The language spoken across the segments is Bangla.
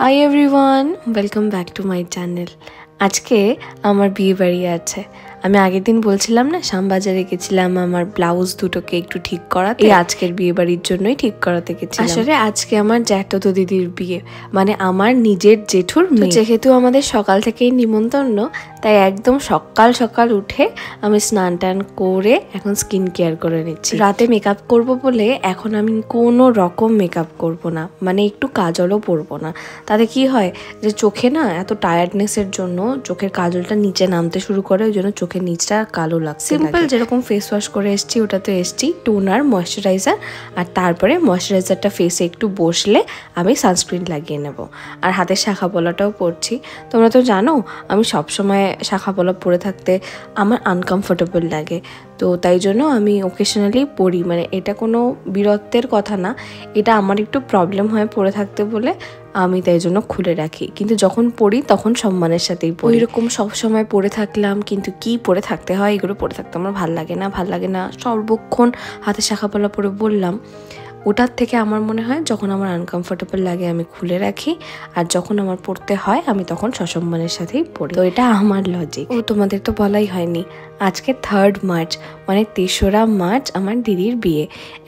Hi everyone, welcome back to my channel. আজকে আমার বিয়ে বাড়ি আছে। আমি আগের দিন বলছিলাম না, শ্যামবাজারে গেছিলাম আমার ব্লাউজ দুটোকে একটু ঠিক করাতে। আজকের বিয়ে বাড়ির জন্যই ঠিক করাতে গেছিলাম। আসলে আজকে আমার জ্যাঠতো দিদির বিয়ে, মানে আমার নিজের জেঠুর মেয়ে। যেহেতু আমাদের সকাল থেকেই নিমন্ত্রণ, তাই একদম সকাল সকাল উঠে আমি স্নান টান করে এখন স্কিন কেয়ার করে নিচ্ছি। রাতে মেকআপ করব বলে এখন আমি কোনো রকম মেকআপ করব না, মানে একটু কাজলও পরবো না। তাতে কি হয় যে চোখে না এত টায়ার্ডনেসের জন্য চোখের কাজলটা নিচে নামতে শুরু করে, ওই জন্য চোখের নিচটা কালো লাগছে। সিম্পল যেরকম ফেস ওয়াশ করে এসছি ওটাতে এসছি, টোনার, ময়শ্চারাইজার, আর তারপরে ময়শ্চারাইজারটা ফেসে একটু বসলে আমি সানস্ক্রিন লাগিয়ে নেব। আর হাতের শাখা পলাটাও পরছি। তোমরা তো জানো আমি সবসময় শাখা পলা পরে থাকতে আমার আনকমফোর্টেবল লাগে, তো তাই জন্য আমি ওকেশনালি পরি। মানে এটা কোনো বীরত্বের কথা না, এটা আমার একটু প্রবলেম হয় পরে থাকতে বলে আমি তাই জন্য খুলে রাখি। কিন্তু যখন পড়ি তখন সম্মানের সাথেই পড়ি। এরকম সবসময় পরে থাকলাম, কিন্তু কি পরে থাকতে হয়, এগুলো পরে থাকতে আমার ভাল লাগে না। সর্বক্ষণ হাতে শাখা পলা পরে বললাম, ওটার থেকে আমার মনে হয় যখন আমার আনকমফোর্টেবল লাগে আমি খুলে রাখি, আর যখন আমার পড়তে হয় আমি তখন সসম্মানের সাথেই পড়ি। তো এটা আমার লজিক। ও তোমাদের তো বলাই হয়নি, আজকে 3 মার্চ, মানে 3রা মার্চ আমার দিদির বিয়ে।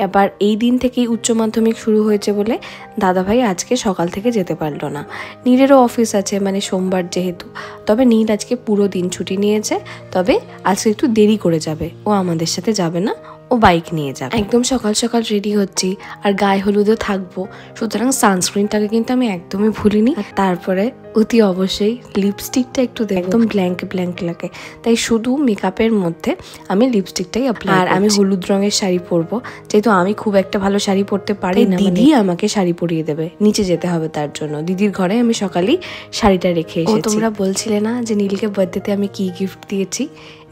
এবার এই দিন থেকেই উচ্চ মাধ্যমিক শুরু হয়েছে বলে দাদাভাই আজকে সকাল থেকে যেতে পারলো না। নীলেরও অফিস আছে, মানে সোমবার যেহেতু, তবে নীল আজকে পুরো দিন ছুটি নিয়েছে। তবে আজকে একটু দেরি করে যাবে, ও আমাদের সাথে যাবে না, ও বাইক নিয়ে যাবে। একদম সকাল সকাল রেডি হচ্ছি, আর গায়ে হলুদও থাকবো, সুতরাং সানস্ক্রিনটাকে কিন্তু আমি একদমই ভুলিনি। আর তারপরে অতি অবশ্যই লিপস্টিকটা একটু একদম ব্ল্যাঙ্ক লাগে, তাই শুধু মেকআপের মধ্যে আমি লিপস্টিকটাই অ্যাপ্লাই। আর আমি হলুদ রঙের শাড়ি পরবো, যেহেতু আমি খুব একটা ভালো শাড়ি পরতে পারি না। দিদি আমাকে শাড়ি পরিয়ে দেবে, নিচে যেতে হবে তার জন্য। দিদির ঘরে আমি সকালেই শাড়িটা রেখে এসেছি। তোমরা বলছিলে না যে নীলকে বার্থডেতে আমি কি গিফট দিয়েছি।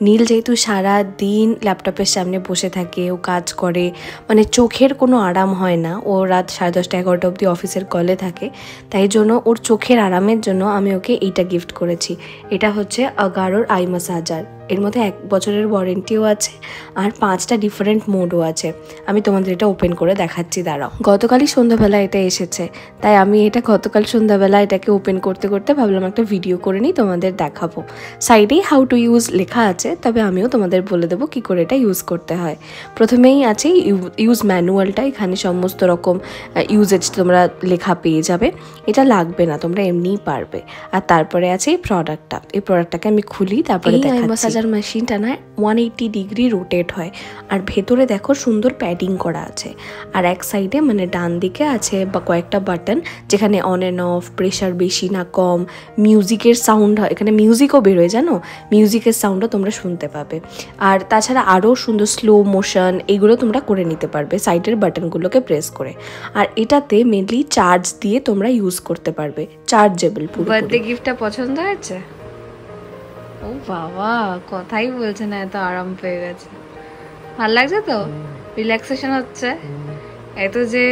নীল যেহেতু সারা দিন ল্যাপটপের সামনে বসে থাকে, ও কাজ করে, মানে চোখের কোনো আরাম হয় না। ও রাত 10:30 11টা অবধি অফিসের কলে থাকে, তাই জন্য ওর চোখের আরামের জন্য আমি ওকে এইটা গিফট করেছি। এটা হচ্ছে আগারোর আই ম্যাসাজার। এর মধ্যে 1 বছরের ওয়ারেন্টিও আছে, আর 5টা ডিফারেন্ট মোডও আছে। আমি তোমাদের এটা ওপেন করে দেখাচ্ছি, দাঁড়াও। গতকালই সন্ধ্যাবেলা এটা এসেছে, তাই আমি এটা গতকাল সন্ধ্যাবেলা এটাকে ওপেন করতে করতে ভাবলাম একটা ভিডিও করে নিই, তোমাদের দেখাবো। সাইডেই হাউ টু ইউজ লেখা আছে, তবে আমিও তোমাদের বলে দেবো কী করে এটা ইউজ করতে হয়। প্রথমেই আছে ইউজ ম্যানুয়ালটা, এখানে সমস্ত রকম ইউজেজ তোমরা লেখা পেয়ে যাবে। এটা লাগবে না, তোমরা এমনিই পারবে। আর তারপরে আছে এই প্রোডাক্টটা। এই প্রোডাক্টটাকে আমি খুলি, তারপরে দেখাচ্ছি। মেশিনটা না 180 ডিগ্রি রোটেট হয়, আর ভেতরে দেখো সুন্দর প্যাডিং করা আছে। আর এক সাইডে মানে ডান দিকে আছে বা কয়েকটা বাটন, যেখানে অন অ্যান্ড অফ, প্রেশার বেশি না কম, মিউজিকের সাউন্ড হয়, এখানে মিউজিকও বেরোয়, জানো, মিউজিকের সাউন্ডও তোমরা শুনতে পাবে। আর তাছাড়া আরও সুন্দর স্লো মোশন, এগুলো তোমরা করে নিতে পারবে সাইডের বাটনগুলোকে প্রেস করে। আর এটাতে মেনলি চার্জ দিয়ে তোমরা ইউজ করতে পারবে, চার্জেবল। বার্থডে গিফটটা পছন্দ হয়েছে? ও বাবা, কথাই বলছে না, এত আরাম পেয়ে গেছে। ভাল লাগছে তো, রিল্যাক্সেশন হচ্ছে। এত যে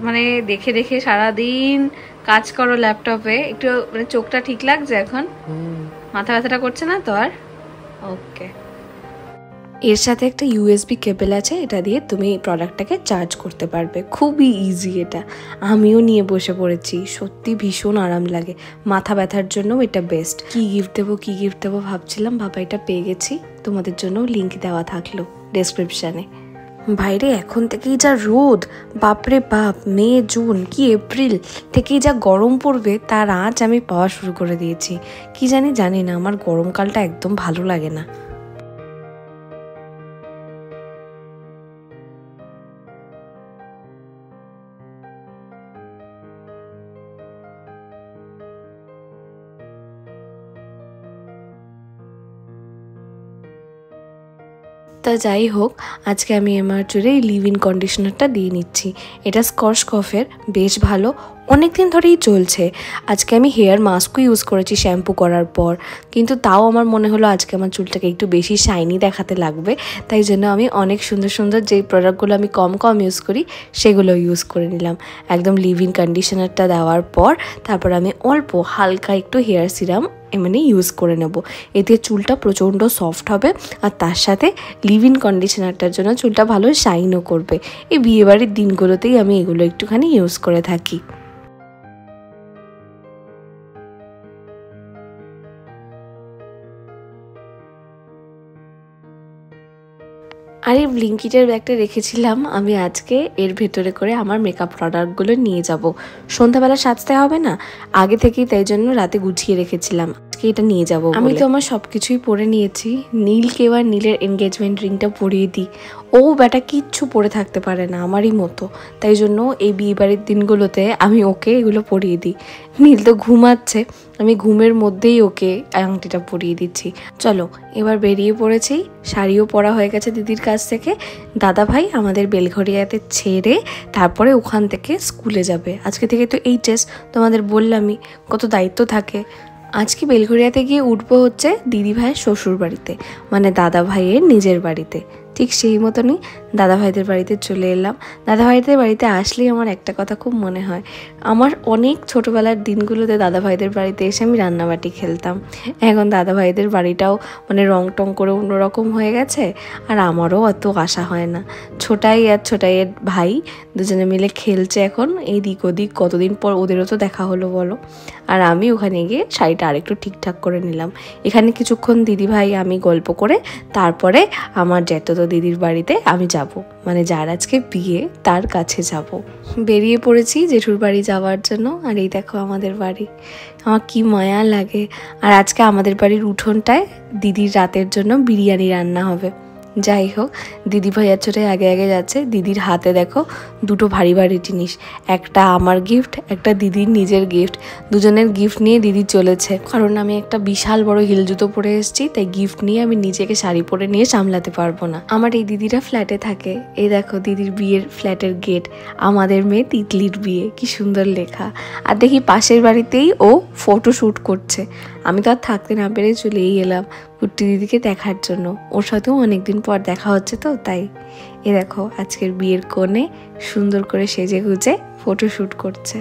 মানে দেখে দেখে সারাদিন কাজ করো ল্যাপটপে, একটু মানে চোখটা ঠিক লাগছে এখন? মাথা ব্যথাটা করছে না তো আর? ওকে। এর সাথে একটা ইউএসবি কেবল আছে, এটা দিয়ে তুমি প্রোডাক্টটাকে চার্জ করতে পারবে। খুবই ইজি এটা, আমিও নিয়ে বসে পড়েছি, সত্যি ভীষণ আরাম লাগে। মাথা ব্যথার জন্য এটা বেস্ট। কি গিফট দেবো ভাবছিলাম, বাবা এটা পেয়ে গেছি। তোমাদের জন্য লিঙ্ক দেওয়া থাকলো ডেসক্রিপশানে। বাইরে এখন থেকেই যা রোদ, বাপরে বাপ, মে জুন কি এপ্রিল থেকেই যা গরম পড়বে তার আঁচ আমি পাওয়া শুরু করে দিয়েছি। কি জানি না, আমার গরমকালটা একদম ভালো লাগে না। তা যাই হোক, আজকে আমি আমার চুলে এই লিভ ইন কন্ডিশনারটা দিয়ে নিচ্ছি। এটা স্কচকফের, বেশ ভালো, অনেক দিন ধরেই চলছে। আজকে আমি হেয়ার মাস্কও ইউজ করেছি শ্যাম্পু করার পর, কিন্তু তাও আমার মনে হলো আজকে আমার চুলটাকে একটু বেশি শাইনি দেখাতে লাগবে, তাই জন্য আমি অনেক সুন্দর সুন্দর যেই প্রোডাক্টগুলো আমি কম ইউজ করি সেগুলো ইউজ করে নিলাম। একদম লিভ ইন কন্ডিশনারটা দেওয়ার পর তারপর আমি অল্প হালকা একটু হেয়ার সিরাম এমনি ইউজ করে নেব। এতে চুলটা প্রচণ্ড সফট হবে, আর তার সাথে লিভ ইন কন্ডিশনারটার জন্য চুলটা ভালো শাইনও করবে। এই বিয়েবাড়ির দিনগুলোতেই আমি এগুলো একটুখানি ইউজ করে থাকি। আর এই ব্লিঙ্কিটের ব্যাগটা রেখেছিলাম আমি আজকে এর ভেতরে করে আমার মেকআপ প্রোডাক্টগুলো নিয়ে যাব। সন্ধ্যাবেলা সাজতে হবে না আগে থেকেই, তাই জন্য রাতে গুছিয়ে রেখেছিলাম আজকে এটা নিয়ে যাব। আমি তো আমার সব কিছুই পরে নিয়েছি। নীলকে এবার নীলের এনগেজমেন্ট রিংটা পরিয়ে দিই। ও বেটা কিচ্ছু পরে থাকতে পারে না আমারই মতো, তাই জন্য এই বিয়েবাড়ির দিনগুলোতে আমি ওকে এগুলো পরিয়ে দিই। নীল তো ঘুমাচ্ছে, আমি ঘুমের মধ্যেই ওকে আংটিটা পরিয়ে দিচ্ছি। চলো এবার বেরিয়ে পড়েছি, শাড়িও পরা হয়ে গেছে দিদির কাছ থেকে। দাদা ভাই আমাদের বেলঘরিয়াতে ছেড়ে তারপরে ওখান থেকে স্কুলে যাবে। আজকে থেকে তো এইচএস, তোমাদের বললামই কত দায়িত্ব থাকে। আজকে বেলঘরিয়াতে গিয়ে উঠবো হচ্ছে দিদি ভাইয়ের শ্বশুর বাড়িতে, মানে দাদা ভাইয়ের নিজের বাড়িতে। ঠিক সেই মতনই দাদা ভাইদের বাড়িতে চলে এলাম। দাদা ভাইদের বাড়িতে আসলেই আমার একটা কথা খুব মনে হয়, আমার অনেক ছোটোবেলার দিনগুলোতে দাদা ভাইদের বাড়িতে এসে আমি রান্নাবাটি খেলতাম। এখন দাদা ভাইদের বাড়িটাও মানে রং টং করে অন্যরকম হয়ে গেছে, আর আমারও অত আশা হয় না। ছোটাই আর ছোটাইয়ের ভাই দুজনে মিলে খেলছে এখন এইদিক ওদিক, কতদিন পর ওদেরও তো দেখা হলো বলো। আর আমি ওখানে গিয়ে শাড়িটা আরেকটু ঠিকঠাক করে নিলাম। এখানে কিছুক্ষণ দিদি ভাই আমি গল্প করে তারপরে আমার জ্যাঠতো দিদির বাড়িতে আমি যাব, মানে যার আজকে বিয়ে তার কাছে যাব। বেরিয়ে পড়েছি জেঠুর বাড়ি যাওয়ার জন্য। আর এই দেখো আমাদের বাড়ি, আমার কি মায়া লাগে। আর আজকে আমাদের বাড়ির উঠোনটায় দিদির রাতের জন্য বিরিয়ানি রান্না হবে। যাই হোক, দিদি ভাইয়ার ছোটাই আগে আগে যাচ্ছে। দিদির হাতে দেখো দুটো ভারী ভারী জিনিস, একটা আমার গিফট, একটা দিদির নিজের গিফট। দুজনের গিফট নিয়ে দিদি চলেছে, কারণ আমি একটা বিশাল বড় হিল জুতো পরে এসেছি, তাই গিফট নিয়ে আমি নিজেকে শাড়ি পরে নিয়ে সামলাতে পারবো না। আমার এই দিদিরা ফ্ল্যাটে থাকে। এই দেখো দিদির বিয়ের ফ্ল্যাটের গেট, আমাদের মেয়ে তিতলির বিয়ে, কি সুন্দর লেখা। আর দেখি পাশের বাড়িতেই ও ফটো শ্যুট করছে। আমি তো আর থাকতে না পেরে চলেই এলাম কুট্টি দিদিকে দেখার জন্য। ওর সাথেও অনেকদিন পর দেখা হচ্ছে তো তাই। এ দেখো আজকের বিয়ের কোণে সুন্দর করে সেজে গুজে ফটো শ্যুট করছে।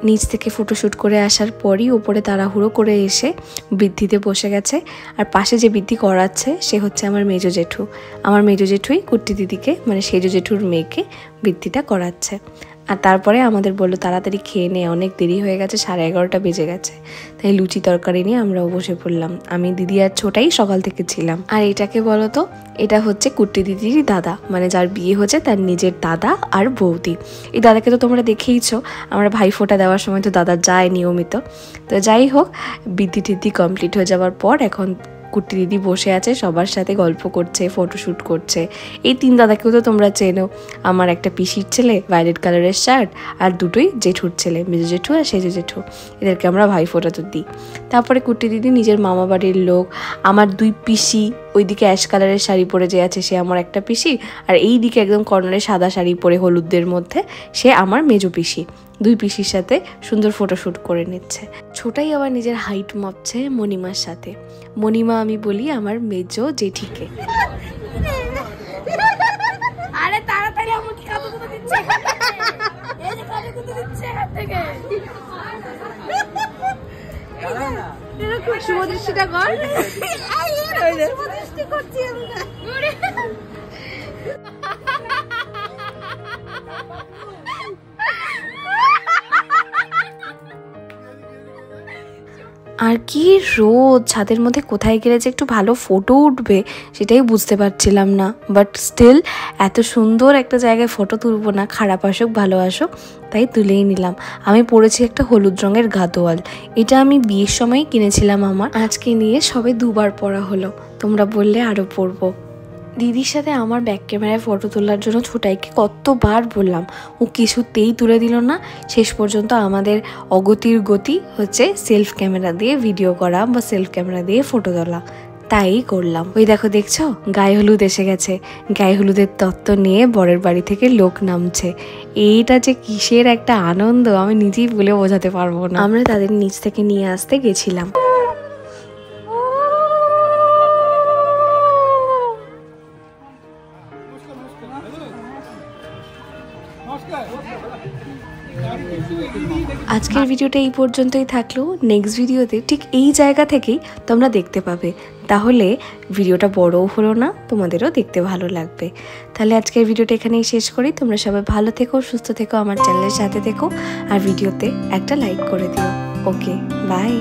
নিচ থেকে ফটোশ্যুট করে আসার পরই ওপরে তাড়াহুড়ো করে এসে বৃদ্ধিতে বসে গেছে। আর পাশে যে বৃদ্ধি করাচ্ছে সে হচ্ছে আমার মেজো জেঠু। আমার মেজো জেঠুই কুট্টি দিদিকে, মানে সেজো জেঠুর মেয়েকে বৃদ্ধিটা করাচ্ছে। আর তারপরে আমাদের বললো তাড়াতাড়ি খেয়ে নে, অনেক দেরি হয়ে গেছে, 11:30 বেজে গেছে। তাই লুচি তরকারি নিয়ে আমরাও বসে পড়লাম। আমি দিদি আর ছোটাই সকাল থেকে ছিলাম। আর এটাকে বলো তো, এটা হচ্ছে কুট্টি দিদির দাদা, মানে যার বিয়ে হচ্ছে তার নিজের দাদা আর বৌদি। এই দাদাকে তো তোমরা দেখেইছো, আমরা ভাইফোঁটা দেওয়ার সময় তো দাদা যায় নিয়মিত। তো যাই হোক, বৃদ্ধি টিদ্ধি কমপ্লিট হয়ে যাওয়ার পর এখন কুট্টি দিদি বসে আছে, সবার সাথে গল্প করছে, ফটোশ্যুট করছে। এই তিন দাদাকেও তো তোমরা চেনো, আমার একটা পিসির ছেলে ভায়োলেট কালারের শার্ট, আর দুটোই জেঠুর ছেলে, মেজো জেঠু আর সেজো জেঠু। এদেরকে আমরা ভাইফোঁটা তো দিই। তারপরে কুট্টি দিদি নিজের মামা বাড়ির লোক, আমার দুই পিসি, ওইদিকে অ্যাশ কালারের শাড়ি পরে যে আছে সে আমার একটা পিসি, আর এই দিকে একদম কর্নারে সাদা শাড়ি পরে হলুদের মধ্যে সে আমার মেজো পিসি। দুই পিসির সাথে সুন্দর ফটোশ্যুট করে নিচ্ছে। ছোটাই আবার নিজের হাইট মাপছে মণিমার সাথে। মণিমা আমি বলি আমার মেজো জেঠিকে। আরে তাড়াতাড়ি আমাকে কাপড় দিচ্ছে, এই যে কাপড় দিচ্ছে এখান থেকে। এরকম শুভদৃষ্টিটা কর, শুভদৃষ্টি করছি আমরা। আর কি রোদ, ছাদের মধ্যে কোথায় গেলে যে একটু ভালো ফটো উঠবে সেটাই বুঝতে পারছিলাম না। বাট স্টিল এত সুন্দর একটা জায়গায় ফটো তুলবো না, খারাপ আসুক ভালো আসুক, তাই তুলেই নিলাম। আমি পরেছি একটা হলুদ রঙের গাদোয়াল, এটা আমি বিয়ের সময় কিনেছিলাম আমার। আজকে নিয়ে সবে 2 বার পরা হলো, তোমরা বললে আরও পরবো। দিদির সাথে আমার ব্যাক ক্যামেরায় ফটো তোলার জন্য ছোটাইকে কতবার বললাম, ও কিছুতেই তুলে দিল না। শেষ পর্যন্ত আমাদের অগতির গতি হচ্ছে সেলফ ক্যামেরা দিয়ে ভিডিও করা বা সেলফ ক্যামেরা দিয়ে ফটো তোলা, তাই করলাম। ওই দেখো দেখছো গায়ে হলুদ এসে গেছে, গায়ে হলুদের তত্ত্ব নিয়ে বরের বাড়ি থেকে লোক নামছে। এইটা যে কিসের একটা আনন্দ আমি নিজেই বলে বোঝাতে পারবো না। আমরা তাদের নিচ থেকে নিয়ে আসতে গেছিলাম। আজকের ভিডিওটা এই পর্যন্তই থাকলো। নেক্সট ভিডিওতে ঠিক এই জায়গা থেকেই তোমরা দেখতে পাবে, তাহলে ভিডিওটা বড়ও হলো না, তোমাদেরও দেখতে ভালো লাগবে। তাহলে আজকের ভিডিওটা এখানেই শেষ করি। তোমরা সবাই ভালো থেকো, সুস্থ থেকো, আমার চ্যানেলের সাথে থেকো, আর ভিডিওতে একটা লাইক করে দিও। ওকে, বাই।